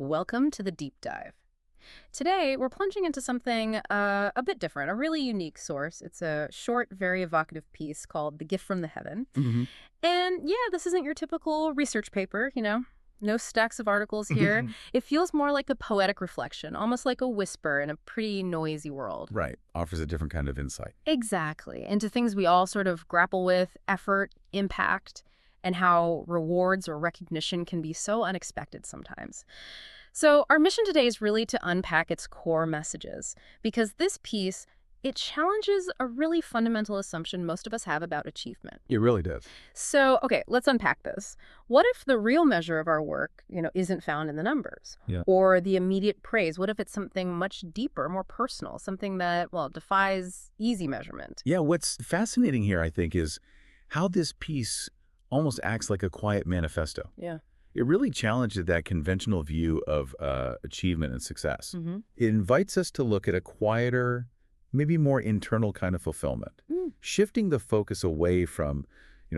Welcome to the deep dive. Today, we're plunging into something a bit different, a really unique source. It's a short, very evocative piece called The Gift from the Heaven. Hmm. And yeah, this isn't your typical research paper, no stacks of articles here. It feels more like a poetic reflection, almost like a whisper in a pretty noisy world. Right. Offers a different kind of insight. Exactly. Into things we all sort of grapple with, effort, impact, and how rewards or recognition can be so unexpected sometimes. So our mission today is really to unpack its core messages, because this piece, it challenges a really fundamental assumption most of us have about achievement. It really does. So, okay, let's unpack this. What if the real measure of our work, isn't found in the numbers Yeah. or the immediate praise? What if it's something much deeper, more personal, something that, well, defies easy measurement? Yeah, what's fascinating here, I think, is how this piece almost acts like a quiet manifesto. Yeah. It really challenges that conventional view of achievement and success. Mm-hmm. It invites us to look at a quieter, maybe more internal kind of fulfillment, shifting the focus away from,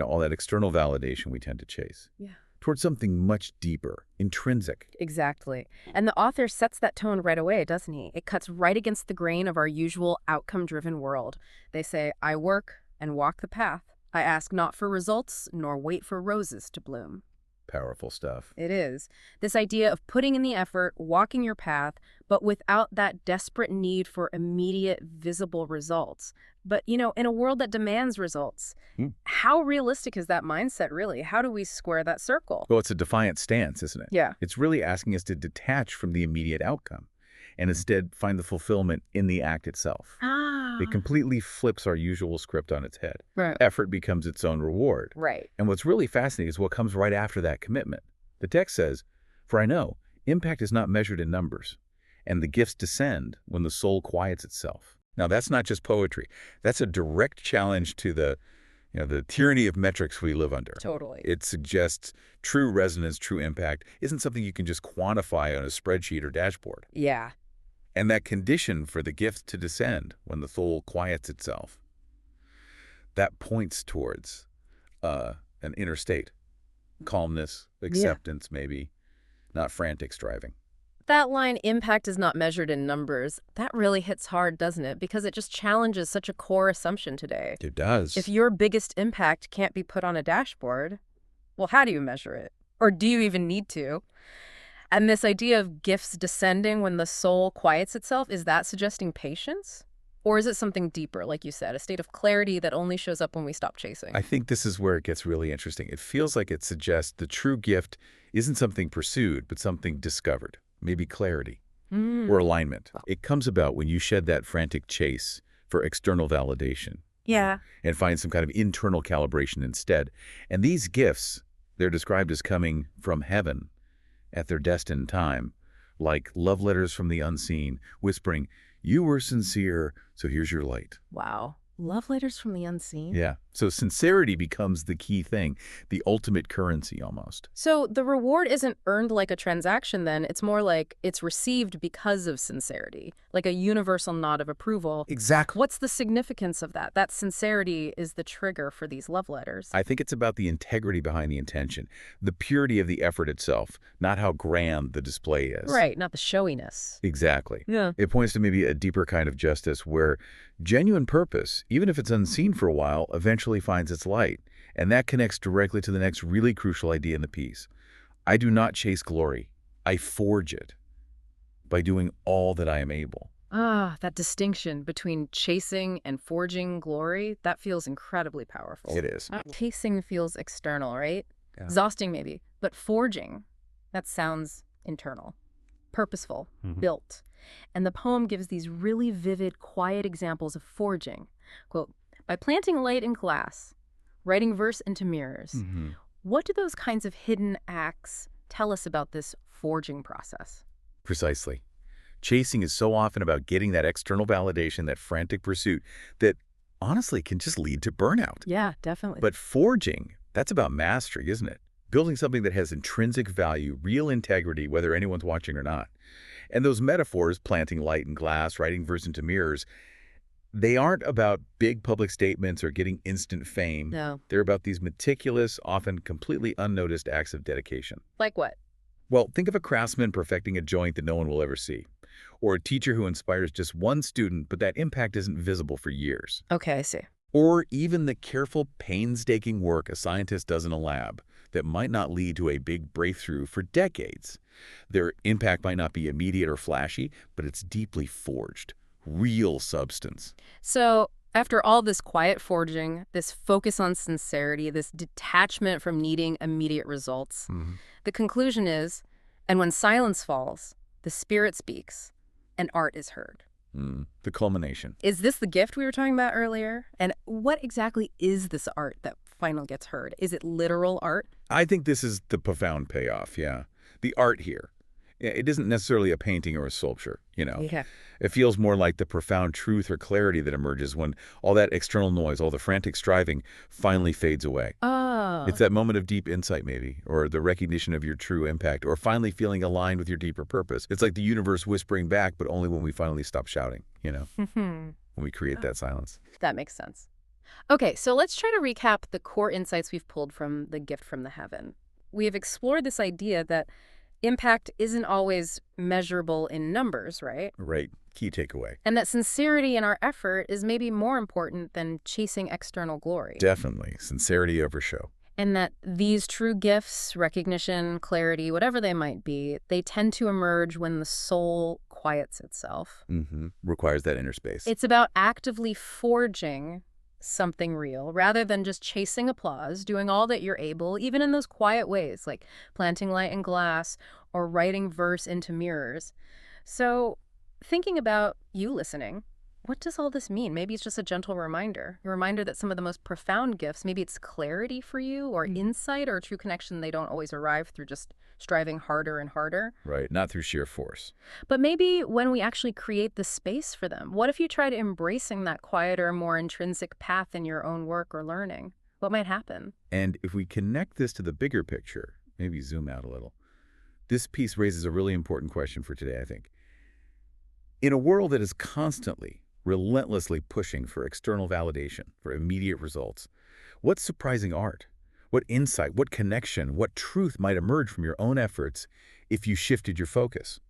all that external validation we tend to chase, Yeah. towards something much deeper, intrinsic. Exactly. And the author sets that tone right away, doesn't he? It cuts right against the grain of our usual outcome-driven world. They say, I work and walk the path. I ask not for results, nor wait for roses to bloom. Powerful stuff. It is. This idea of putting in the effort, walking your path, but without that desperate need for immediate, visible results. But, in a world that demands results, how realistic is that mindset, really? How do we square that circle? Well, it's a defiant stance, isn't it? Yeah. It's really asking us to detach from the immediate outcome and instead find the fulfillment in the act itself. It completely flips our usual script on its head. Right. Effort becomes its own reward. Right. And what's really fascinating is what comes right after that commitment. The text says, "For I know, impact is not measured in numbers, and the gifts descend when the soul quiets itself." Now, that's not just poetry. That's a direct challenge to the tyranny of metrics we live under. Totally. It suggests true resonance, true impact isn't something you can just quantify on a spreadsheet or dashboard. Yeah. And that condition for the gift to descend when the soul quiets itself, that points towards an inner state. Calmness, acceptance, maybe, not frantic striving. That line, impact is not measured in numbers, that really hits hard, doesn't it? Because it just challenges such a core assumption today. It does. If your biggest impact can't be put on a dashboard, well, how do you measure it? Or do you even need to? And this idea of gifts descending when the soul quiets itself, is that suggesting patience? Or is it something deeper, like you said, a state of clarity that only shows up when we stop chasing? I think this is where it gets really interesting. It feels like it suggests the true gift isn't something pursued, but something discovered. Maybe clarity or alignment. It comes about when you shed that frantic chase for external validation. Yeah. And find some kind of internal calibration instead. And these gifts, they're described as coming from heaven at their destined time, like love letters from the unseen, whispering, "You were sincere, so here's your light." Wow. Love letters from the unseen? Yeah. So sincerity becomes the key thing, the ultimate currency almost. So the reward isn't earned like a transaction then, it's more like it's received because of sincerity, like a universal nod of approval. Exactly. What's the significance of that? That sincerity is the trigger for these love letters. I think it's about the integrity behind the intention, the purity of the effort itself, not how grand the display is. Right, not the showiness. Exactly. Yeah. It points to maybe a deeper kind of justice where genuine purpose, even if it's unseen for a while, eventually finds its light. And that connects directly to the next really crucial idea in the piece. I do not chase glory. I forge it by doing all that I am able. That distinction between chasing and forging glory, that feels incredibly powerful. It is. Chasing feels external, right? Yeah. Exhausting maybe, but forging, that sounds internal, purposeful, built. And the poem gives these really vivid, quiet examples of forging. Quote, by planting light in glass, writing verse into mirrors. What do those kinds of hidden acts tell us about this forging process? Precisely. Chasing is so often about getting that external validation, that frantic pursuit, that honestly can just lead to burnout. Yeah, definitely. But forging, that's about mastery, isn't it? Building something that has intrinsic value, real integrity, whether anyone's watching or not. And those metaphors, planting light in glass, writing verse into mirrors, they aren't about big public statements or getting instant fame. No. They're about these meticulous, often completely unnoticed acts of dedication. Like what? Well, think of a craftsman perfecting a joint that no one will ever see, or a teacher who inspires just one student, but that impact isn't visible for years. Okay, I see. Or even the careful, painstaking work a scientist does in a lab that might not lead to a big breakthrough for decades. Their impact might not be immediate or flashy, but it's deeply forged, real substance. So, after all this quiet forging, this focus on sincerity, this detachment from needing immediate results, the conclusion is, and when silence falls, the spirit speaks, and art is heard. The culmination. Is this the gift we were talking about earlier? And what exactly is this art that finally gets heard? Is it literal art? I think this is the profound payoff, yeah. The art here. It isn't necessarily a painting or a sculpture, you know. Yeah. It feels more like the profound truth or clarity that emerges when all that external noise, all the frantic striving, finally fades away. Oh. It's that moment of deep insight, maybe, or the recognition of your true impact, or finally feeling aligned with your deeper purpose. It's like the universe whispering back, but only when we finally stop shouting, you know, when we create that silence. That makes sense. Okay, so let's try to recap the core insights we've pulled from the gift from the heaven. We have explored this idea that impact isn't always measurable in numbers, right? Right. Key takeaway. And that sincerity in our effort is maybe more important than chasing external glory. Definitely. Sincerity over show. And that these true gifts, recognition, clarity, whatever they might be, they tend to emerge when the soul quiets itself. Requires that inner space. It's about actively forging something real rather than just chasing applause, doing all that you're able, even in those quiet ways, like planting light in glass or writing verse into mirrors. So, thinking about you listening, what does all this mean? Maybe it's just a gentle reminder, a reminder that some of the most profound gifts, maybe it's clarity for you or insight or true connection, they don't always arrive through just striving harder and harder. Right, not through sheer force. But maybe when we actually create the space for them, what if you tried embracing that quieter, more intrinsic path in your own work or learning? What might happen? And if we connect this to the bigger picture, maybe zoom out a little, this piece raises a really important question for today, I think. In a world that is constantly, relentlessly pushing for external validation, for immediate results, what surprising art, what insight, what connection, what truth might emerge from your own efforts if you shifted your focus?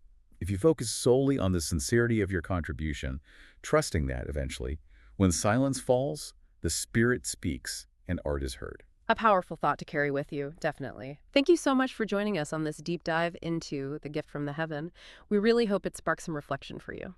If you focus solely on the sincerity of your contribution, trusting that eventually, when silence falls, the spirit speaks and art is heard. A powerful thought to carry with you, definitely. Thank you so much for joining us on this deep dive into the gift from the heaven. We really hope it sparks some reflection for you.